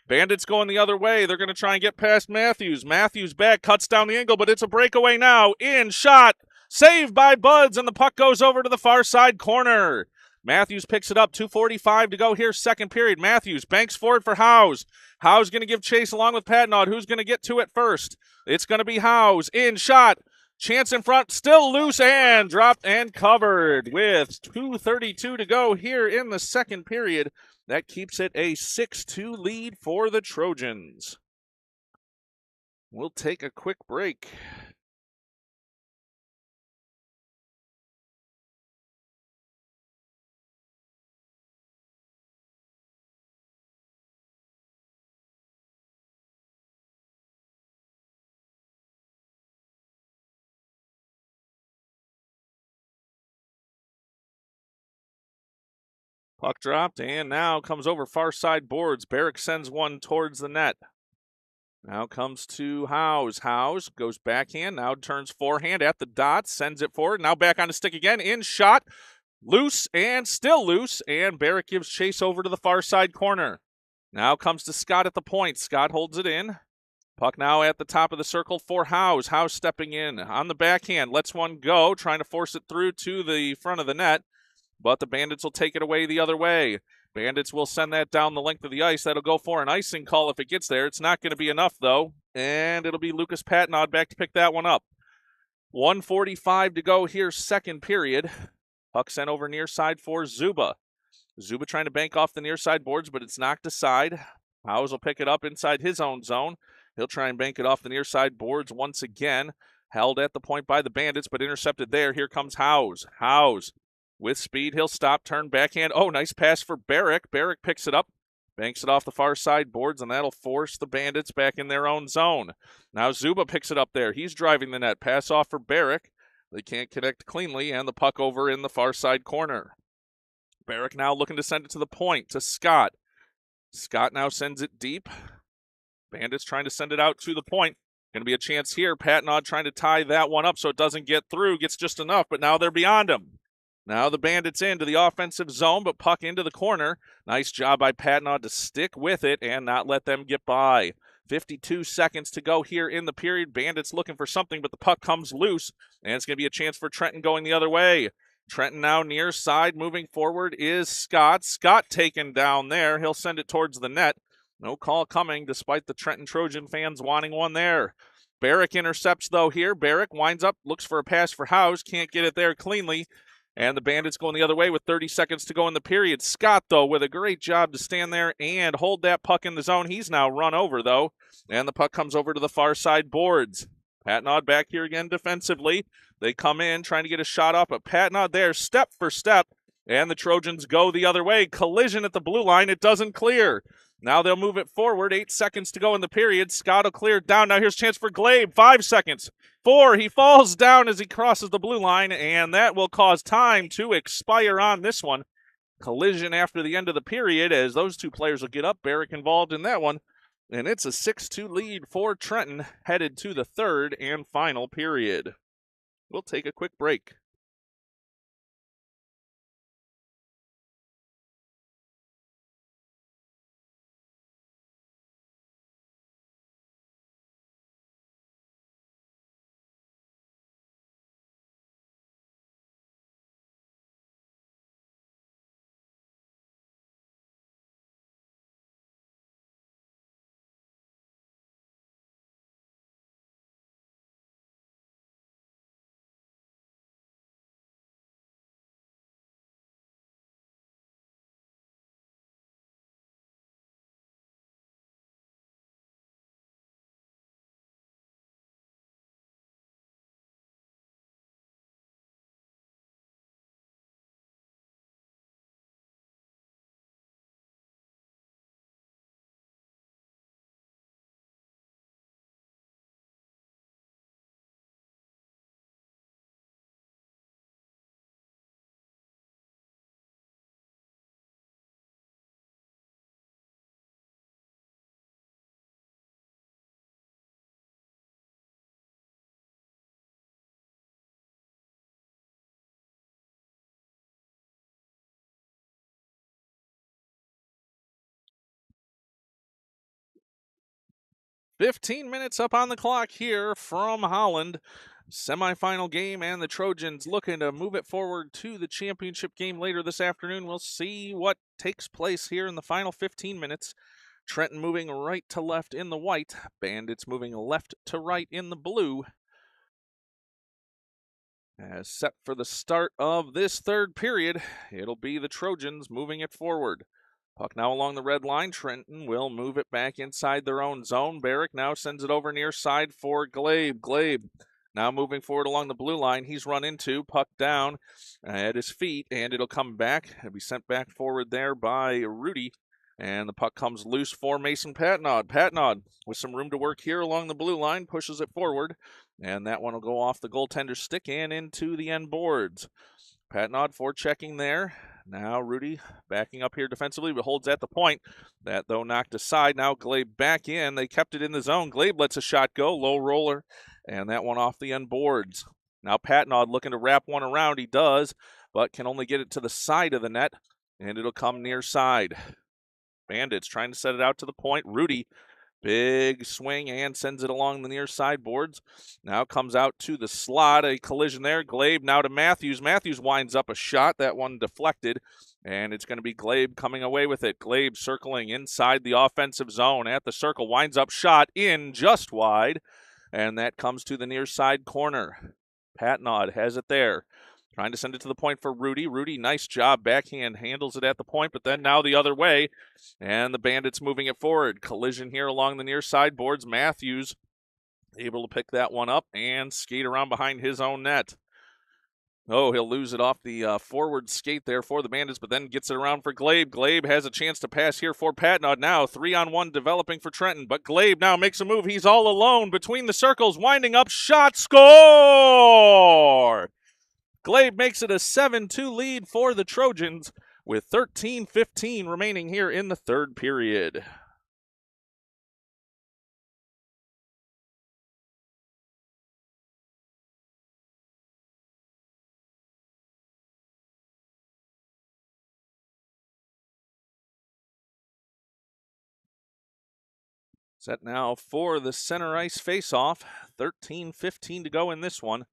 Bandits going the other way. They're going to try and get past Matthews. Matthews back, cuts down the angle, but it's a breakaway now. In, shot, saved by Buds, and the puck goes over to the far side corner. Matthews picks it up, 2:45 to go here, second period. Matthews banks forward for Howes. Howes going to give chase along with Patnod. Who's going to get to it first? It's going to be Howes. In, shot, chance in front, still loose, and dropped and covered with 2:32 to go here in the second period. That keeps it a 6-2 lead for the Trojans. We'll take a quick break. Puck dropped, and now comes over far side boards. Barrick sends one towards the net. Now comes to Howes. Howes goes backhand, now turns forehand at the dot, sends it forward. Now back on the stick again, in shot. Loose and still loose, and Barrick gives chase over to the far side corner. Now comes to Scott at the point. Scott holds it in. Puck now at the top of the circle for Howes. Howes stepping in on the backhand, lets one go, trying to force it through to the front of the net, but the Bandits will take it away the other way. Bandits will send that down the length of the ice. That'll go for an icing call if it gets there. It's not going to be enough, though, and it'll be Lucas Patnod back to pick that one up. 1:45 to go here, second period. Puck sent over near side for Zuba. Zuba trying to bank off the near side boards, but it's knocked aside. Howes will pick it up inside his own zone. He'll try and bank it off the near side boards once again. Held at the point by the Bandits, but intercepted there. Here comes Howes. Howes with speed. He'll stop, turn backhand. Oh, nice pass for Barrick. Barrick picks it up, banks it off the far side boards, and that'll force the Bandits back in their own zone. Now Zuba picks it up there. He's driving the net. Pass off for Barrick. They can't connect cleanly, and the puck over in the far side corner. Barrick now looking to send it to the point to Scott. Scott now sends it deep. Bandits trying to send it out to the point. Going to be a chance here. Patnod trying to tie that one up so it doesn't get through. Gets just enough, but now they're beyond him. Now the Bandits into the offensive zone, but puck into the corner. Nice job by Patnod to stick with it and not let them get by. 52 seconds to go here in the period. Bandits looking for something, but the puck comes loose, and it's going to be a chance for Trenton going the other way. Trenton now near side. Moving forward is Scott. Scott taken down there. He'll send it towards the net. No call coming, despite the Trenton Trojan fans wanting one there. Barrick intercepts, though, here. Barrick winds up, looks for a pass for Howes. Can't get it there cleanly. And the Bandits going the other way with 30 seconds to go in the period. Scott, though, with a great job to stand there and hold that puck in the zone. He's now run over, though. And the puck comes over to the far side boards. Patnod back here again defensively. They come in trying to get a shot off, but Patnod there step for step. And the Trojans go the other way. Collision at the blue line. It doesn't clear. Now they'll move it forward. 8 seconds to go in the period. Scott will clear it down. Now here's a chance for Glabe. 5 seconds. 4. He falls down as he crosses the blue line, and that will cause time to expire on this one. Collision after the end of the period as those two players will get up. Barrick involved in that one. And it's a 6-2 lead for Trenton headed to the third and final period. We'll take a quick break. "15 minutes up on the clock here from Holland. Semifinal game, and the Trojans looking to move it forward to the championship game later this afternoon. We'll see what takes place here in the final 15 minutes. Trenton moving right to left in the white. Bandits moving left to right in the blue. As set for the start of this third period, it'll be the Trojans moving it forward. Puck now along the red line. Trenton will move it back inside their own zone. Barrick now sends it over near side for Glabe. Glabe now moving forward along the blue line. He's run into, puck down at his feet, and it'll come back. It'll be sent back forward there by Rudy, and the puck comes loose for Mason Patnod. Patnod with some room to work here along the blue line, pushes it forward, and that one will go off the goaltender's stick and into the end boards. Patnod forechecking there. Now Rudy backing up here defensively, but holds at the point. That, though, knocked aside. Now Glabe back in. They kept it in the zone. Glabe lets a shot go. Low roller. And that one off the end boards. Now Patnod looking to wrap one around. He does, but can only get it to the side of the net. And it'll come near side. Bandits trying to set it out to the point. Rudy, big swing and sends it along the near side boards. Now comes out to the slot. A collision there. Glabe now to Matthews. Matthews winds up a shot. That one deflected. And it's going to be Glabe coming away with it. Glabe circling inside the offensive zone at the circle. Winds up shot in just wide. And that comes to the near side corner. Patnod has it there. Trying to send it to the point for Rudy. Rudy, nice job. Backhand handles it at the point, but then now the other way. And the Bandits moving it forward. Collision here along the near side boards. Matthews able to pick that one up and skate around behind his own net. Oh, he'll lose it off the forward skate there for the Bandits, but then gets it around for Glabe. Glabe has a chance to pass here for Patnod now. 3-on-1 developing for Trenton, but Glabe now makes a move. He's all alone between the circles, winding up, shot, score! Glabe makes it a 7-2 lead for the Trojans with 13:15 remaining here in the third period. Set now for the center ice face-off. 13:15 to go in this one.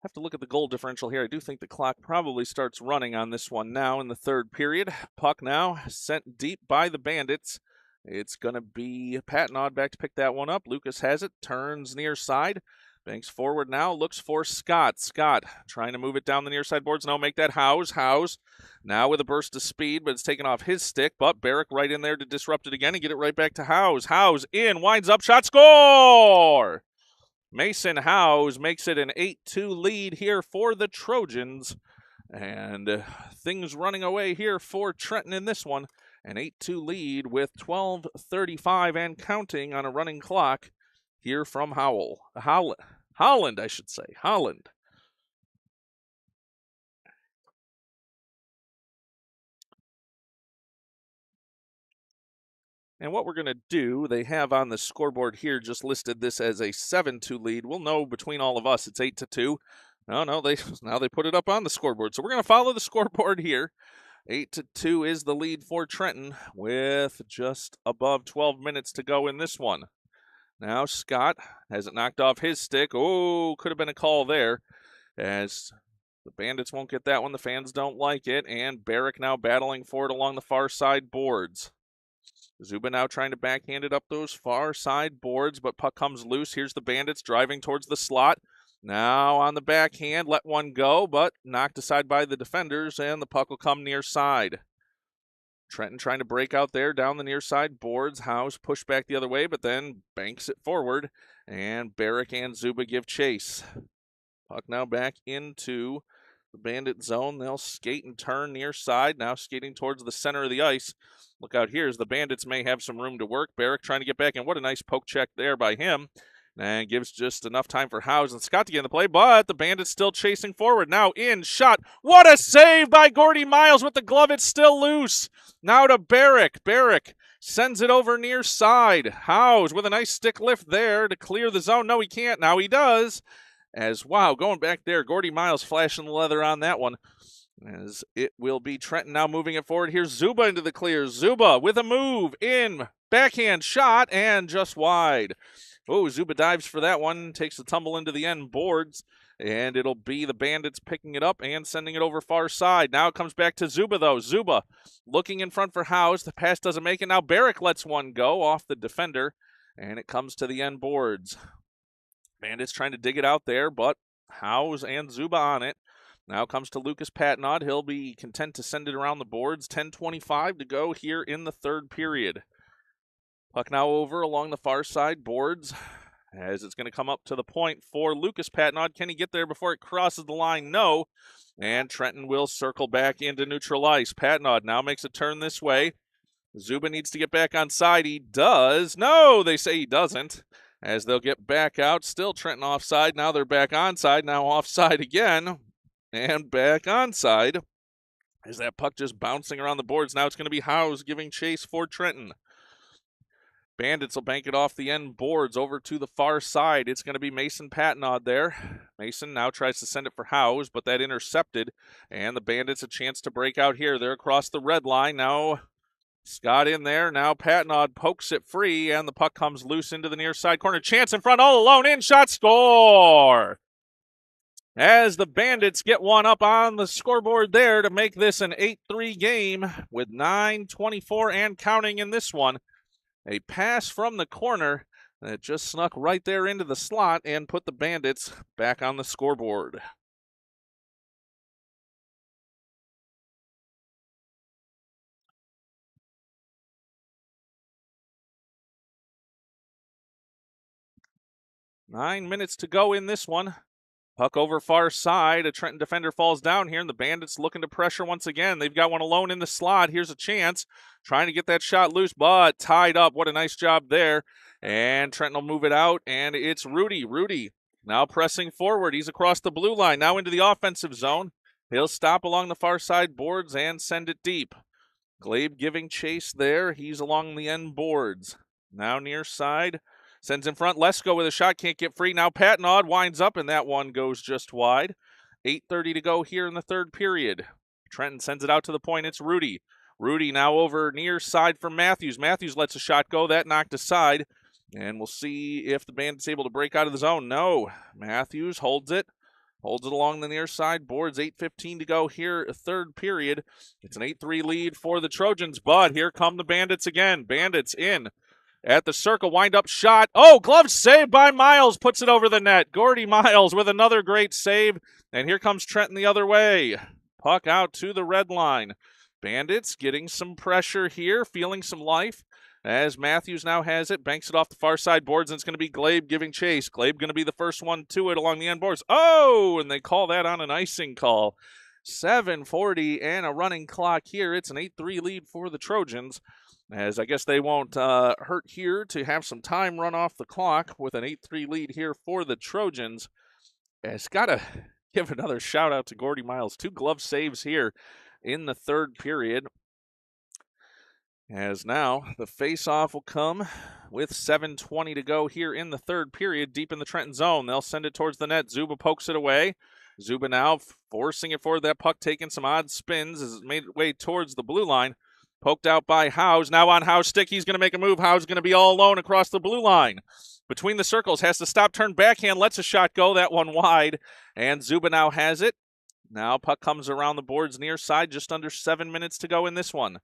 Have to look at the goal differential here. I do think the clock probably starts running on this one now in the third period. Puck now sent deep by the Bandits. It's going to be Patnod back to pick that one up. Lucas has it, turns near side. Banks forward now, looks for Scott. Scott trying to move it down the near side boards. No, make that Howes. Howes now with a burst of speed, but it's taken off his stick. But Barrick right in there to disrupt it again and get it right back to Howes. Howes in, winds up, shot, score! Mason Howes makes it an 8-2 lead here for the Trojans. And things running away here for Trenton in this one. An 8-2 lead with 12:35 and counting on a running clock here from Holland, I should say. Holland. And what we're going to do, they have on the scoreboard here just listed this as a 7-2 lead. We'll know between all of us it's 8-2. No, now they put it up on the scoreboard. So we're going to follow the scoreboard here. 8-2 is the lead for Trenton with just above 12 minutes to go in this one. Now Scott has it knocked off his stick. Oh, could have been a call there as the Bandits won't get that one. The fans don't like it. And Barrick now battling for it along the far side boards. Zuba now trying to backhand it up those far side boards, but puck comes loose. Here's the Bandits driving towards the slot. Now on the backhand, let one go, but knocked aside by the defenders, and the puck will come near side. Trenton trying to break out there down the near side boards. Howes pushed back the other way, but then banks it forward, and Barrick and Zuba give chase. Puck now back into the Bandit zone. They'll skate and turn near side, now skating towards the center of the ice. Look out here as the Bandits may have some room to work. Barrick trying to get back in. What a nice poke check there by him. And gives just enough time for Howes and Scott to get in the play, but the Bandits still chasing forward. Now in, shot. What a save by Gordy Miles with the glove. It's still loose. Now to Barrick. Barrick sends it over near side. Howes with a nice stick lift there to clear the zone. No, he can't. Now he does. As, wow, going back there, Gordy Miles flashing the leather on that one. As it will be Trenton now moving it forward. Here's Zuba into the clear. Zuba with a move in. Backhand shot and just wide. Oh, Zuba dives for that one. Takes a tumble into the end boards. And it'll be the Bandits picking it up and sending it over far side. Now it comes back to Zuba, though. Zuba looking in front for Howes. The pass doesn't make it. Now Barrick lets one go off the defender. And it comes to the end boards. Bandits trying to dig it out there, but Howes and Zuba on it. Now comes to Lucas Patnod. He'll be content to send it around the boards. 10:25 to go here in the third period. Puck now over along the far side boards as it's going to come up to the point for Lucas Patnod. Can he get there before it crosses the line? No. And Trenton will circle back into neutral ice. Patnod now makes a turn this way. Zuba needs to get back on side. He does. No, they say he doesn't. As they'll get back out. Still Trenton offside. Now they're back onside. Now offside again. and back onside. As that puck just bouncing around the boards. Now it's going to be Howes giving chase for Trenton. Bandits will bank it off the end boards over to the far side. It's going to be Mason Patnod there. Mason now tries to send it for Howes, but that intercepted. And the Bandits a chance to break out here. They're across the red line. Now Scott in there. Now Patnod pokes it free, and the puck comes loose into the near side corner. Chance in front, all alone. In shot, score! As the Bandits get one up on the scoreboard there to make this an 8-3 game with 9:24 and counting in this one. A pass from the corner that just snuck right there into the slot and put the Bandits back on the scoreboard. Nine minutes to go in this one. Puck over far side. A Trenton defender falls down here, and the Bandits looking to pressure once again. They've got one alone in the slot. Here's a chance. Trying to get that shot loose, but tied up. What a nice job there. And Trenton will move it out, and it's Rudy. Rudy now pressing forward. He's across the blue line, now into the offensive zone. He'll stop along the far side boards and send it deep. Glabe giving chase there. He's along the end boards. Now near side. Sends in front. Lesko with a shot. Can't get free. Now Patnod winds up, and that one goes just wide. 8:30 to go here in the third period. Trenton sends it out to the point. It's Rudy. Rudy now over near side for Matthews. Matthews lets a shot go. That knocked aside. And we'll see if the Bandits able to break out of the zone. No. Matthews holds it. Holds it along the near side boards. 8:15 to go here, third period. It's an 8-3 lead for the Trojans, but here come the Bandits again. Bandits in at the circle, wind-up shot. Oh, glove save by Miles, puts it over the net. Gordy Miles with another great save, and here comes Trenton the other way. Puck out to the red line. Bandits getting some pressure here, feeling some life. As Matthews now has it, banks it off the far side boards, and it's going to be Glabe giving chase. Glabe going to be the first one to it along the end boards. Oh, and they call that on an icing call. 7:40 and a running clock here. It's an 8-3 lead for the Trojans, as I guess they won't hurt here to have some time run off the clock with an 8-3 lead here for the Trojans. It's got to give another shout out to Gordy Miles. 2 glove saves here in the third period. As now the face-off will come with 7:20 to go here in the third period, deep in the Trenton zone. They'll send it towards the net. Zuba pokes it away. Zuba now forcing it forward. That puck taking some odd spins as it made its way towards the blue line. Poked out by Howes. Now on Howes' stick, he's going to make a move. Howes going to be all alone across the blue line. Between the circles, has to stop, turn backhand, lets a shot go. That one wide, and Zuba now has it. Now puck comes around the boards near side. Just under 7 minutes to go in this one.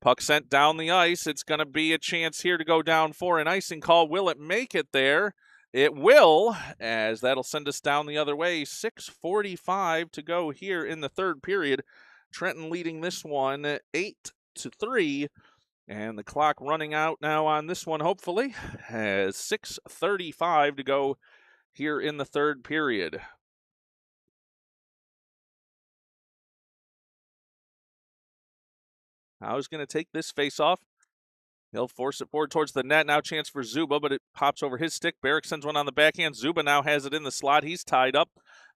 Puck sent down the ice. It's going to be a chance here to go down for an icing call. Will it make it there? It will, as that'll send us down the other way. 6:45 to go here in the third period. Trenton leading this one 8-3. And the clock running out now on this one, hopefully, has 6:35 to go here in the third period. How's going to take this face-off? He'll force it forward towards the net. Now chance for Zuba, but it pops over his stick. Barrick sends one on the backhand. Zuba now has it in the slot. He's tied up.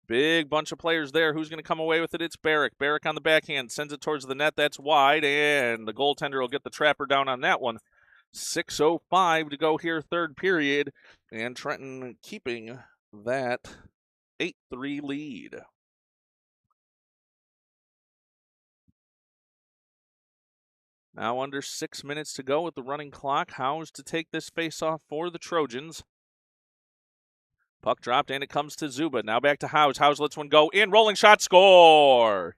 Big bunch of players there. Who's going to come away with it? It's Barrick. Barrick on the backhand. Sends it towards the net. That's wide, and the goaltender will get the trapper down on that one. 6:05 to go here, third period, and Trenton keeping that 8-3 lead. Now under 6 minutes to go with the running clock. Howes to take this face-off for the Trojans. Puck dropped, and it comes to Zuba. Now back to Howes. Howes lets one go in. Rolling shot, score!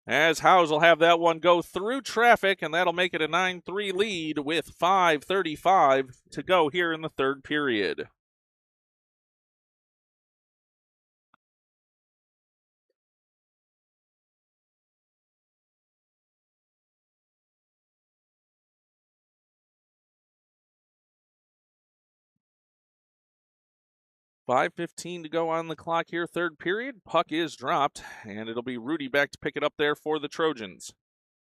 As Howes will have that one go through traffic, and that'll make it a 9-3 lead with 5:35 to go here in the third period. $5:15 to go on the clock here, third period. Puck is dropped, and it'll be Rudy back to pick it up there for the Trojans.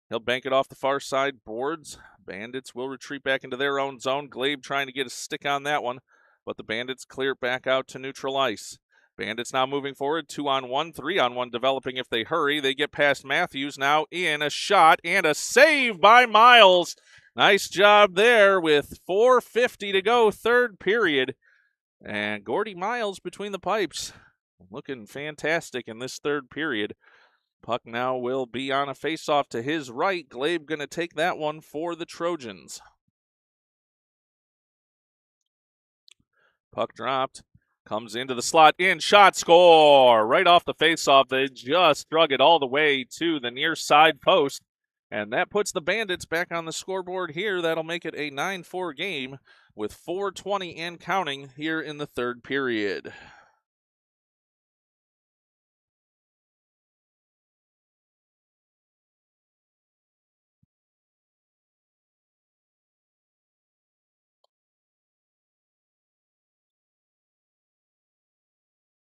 He'll bank it off the far side boards. Bandits will retreat back into their own zone. Glabe trying to get a stick on that one, but the Bandits clear it back out to neutral ice. Bandits now moving forward, 2-on-1, 3-on-1 developing if they hurry. They get past Matthews, now in a shot and a save by Miles. Nice job there with 4:50 to go, third period. And Gordy Miles between the pipes, looking fantastic in this third period. Puck now will be on a faceoff to his right. Glabe going to take that one for the Trojans. Puck dropped. Comes into the slot, in, shot, score! Right off the faceoff, they just drug it all the way to the near side post. And that puts the Bandits back on the scoreboard here. That'll make it a 9-4 game with 4:20 and counting here in the third period.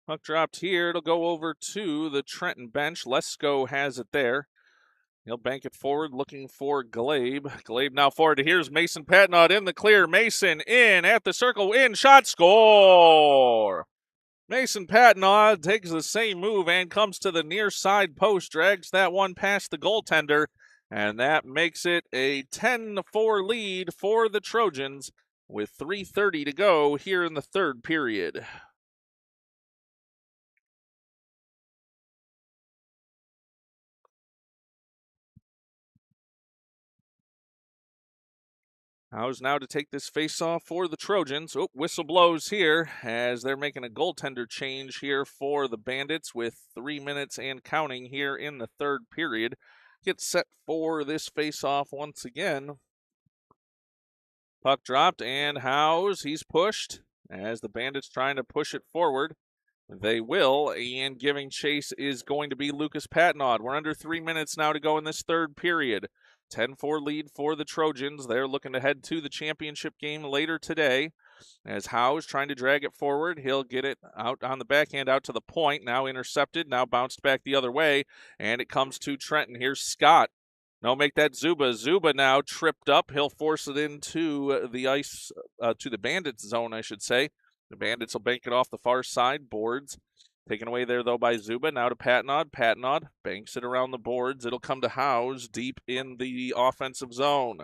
Puck dropped here. It'll go over to the Trenton bench. Lesko has it there. He'll bank it forward, looking for Glabe. Glabe now forward. Here's Mason Patnaud in the clear. Mason in at the circle. In, shot, score! Mason Patnaud takes the same move and comes to the near side post. Drags that one past the goaltender. And that makes it a 10-4 lead for the Trojans with 3:30 to go here in the third period. Howes now to take this faceoff for the Trojans. Oh, whistle blows here as they're making a goaltender change here for the Bandits with 3 minutes and counting here in the third period. Get set for this faceoff once again. Puck dropped, and Howes, he's pushed as the Bandits trying to push it forward. They will, and giving chase is going to be Lucas Patnaud. We're under 3 minutes now to go in this third period. 10-4 lead for the Trojans. They're looking to head to the championship game later today. As Howes trying to drag it forward, he'll get it out on the backhand out to the point. Now intercepted, now bounced back the other way, and it comes to Trenton. Here's Scott. No, make that Zuba. Zuba now tripped up. He'll force it into the ice, to the Bandits zone, I should say. The Bandits will bank it off the far side boards. Taken away there, though, by Zuba. Now to Patnaud. Patnaud banks it around the boards. It'll come to Howes deep in the offensive zone.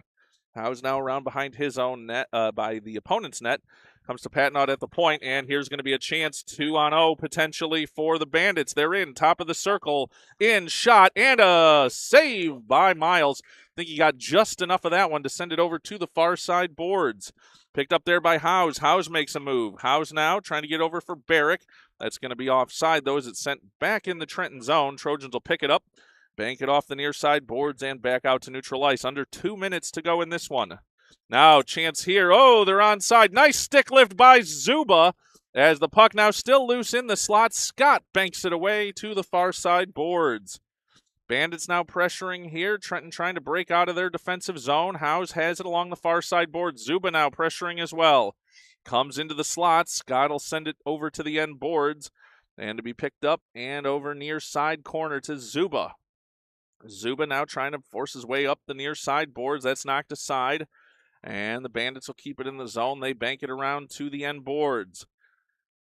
Howes now around behind his own net, by the opponent's net. Comes to Patnaud at the point, and here's going to be a chance 2-on-0 potentially for the Bandits. They're in, top of the circle, in, shot, and a save by Miles. I think he got just enough of that one to send it over to the far side boards. Picked up there by Howes. Howes makes a move. Howes now trying to get over for Barrick. That's going to be offside, though, as it's sent back in the Trenton zone. Trojans will pick it up, bank it off the near side boards, and back out to neutral ice. Under 2 minutes to go in this one. Now, chance here. Oh, they're onside. Nice stick lift by Zuba. As the puck now still loose in the slot, Scott banks it away to the far side boards. Bandits now pressuring here. Trenton trying to break out of their defensive zone. Howes has it along the far side board. Zuba now pressuring as well. Comes into the slot. Scott will send it over to the end boards. And to be picked up and over near side corner to Zuba. Zuba now trying to force his way up the near side boards. That's knocked aside. And the Bandits will keep it in the zone. They bank it around to the end boards.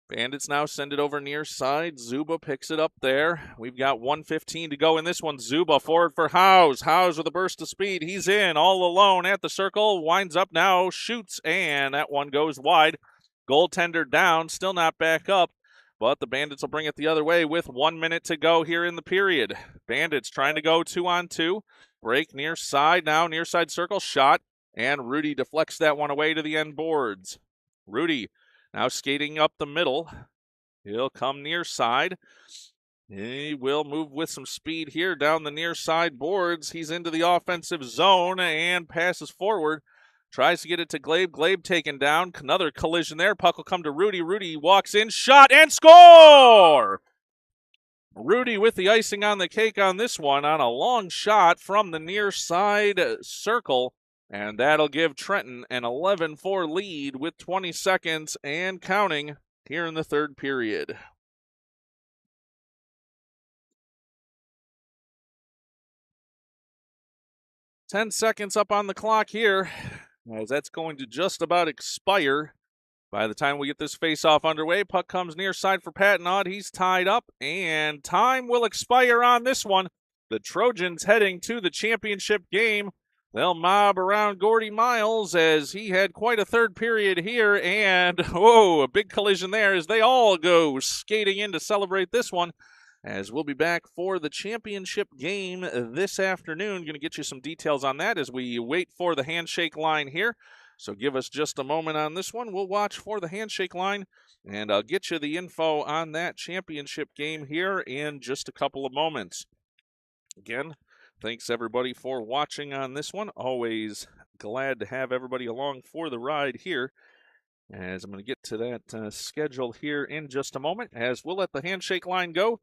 Bandits now send it over near side. Zuba picks it up there. We've got 1:15 to go in this one. Zuba forward for Howes. Howes with a burst of speed. He's in all alone at the circle. Winds up now, shoots, and that one goes wide. Goaltender down, still not back up. But the Bandits will bring it the other way with 1 minute to go here in the period. Bandits trying to go 2-on-2. Break near side now, near side circle, shot. And Rudy deflects that one away to the end boards. Rudy now skating up the middle. He'll come near side. He will move with some speed here down the near side boards. He's into the offensive zone and passes forward. Tries to get it to Glabe. Glabe taken down. Another collision there. Puck will come to Rudy. Rudy walks in, shot, and score! Rudy with the icing on the cake on this one on a long shot from the near side circle. And that'll give Trenton an 11-4 lead with 20 seconds and counting here in the third period. "10 seconds up on the clock here, as that's going to just about expire. By the time we get this face-off underway, puck comes near side for Patnaud. He's tied up, and time will expire on this one. The Trojans heading to the championship game. They'll mob around Gordy Miles as he had quite a third period here, and whoa, a big collision there as they all go skating in to celebrate this one. As we'll be back for the championship game this afternoon. Going to get you some details on that as we wait for the handshake line here. So give us just a moment on this one. We'll watch for the handshake line, and I'll get you the info on that championship game here in just a couple of moments. Again, thanks everybody for watching on this one. Always glad to have everybody along for the ride here. As I'm going to get to that schedule here in just a moment, as we'll let the handshake line go.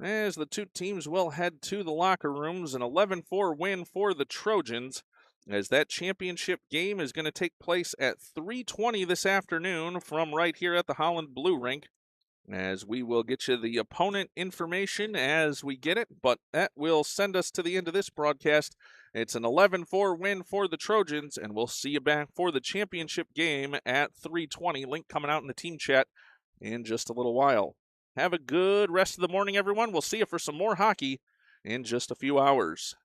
As the two teams will head to the locker rooms, an 11-4 win for the Trojans, as that championship game is going to take place at 3:20 this afternoon from right here at the Holland Blue Rink, as we will get you the opponent information as we get it, but that will send us to the end of this broadcast. It's an 11-4 win for the Trojans, and we'll see you back for the championship game at 3:20. Link coming out in the team chat in just a little while. Have a good rest of the morning, everyone. We'll see you for some more hockey in just a few hours.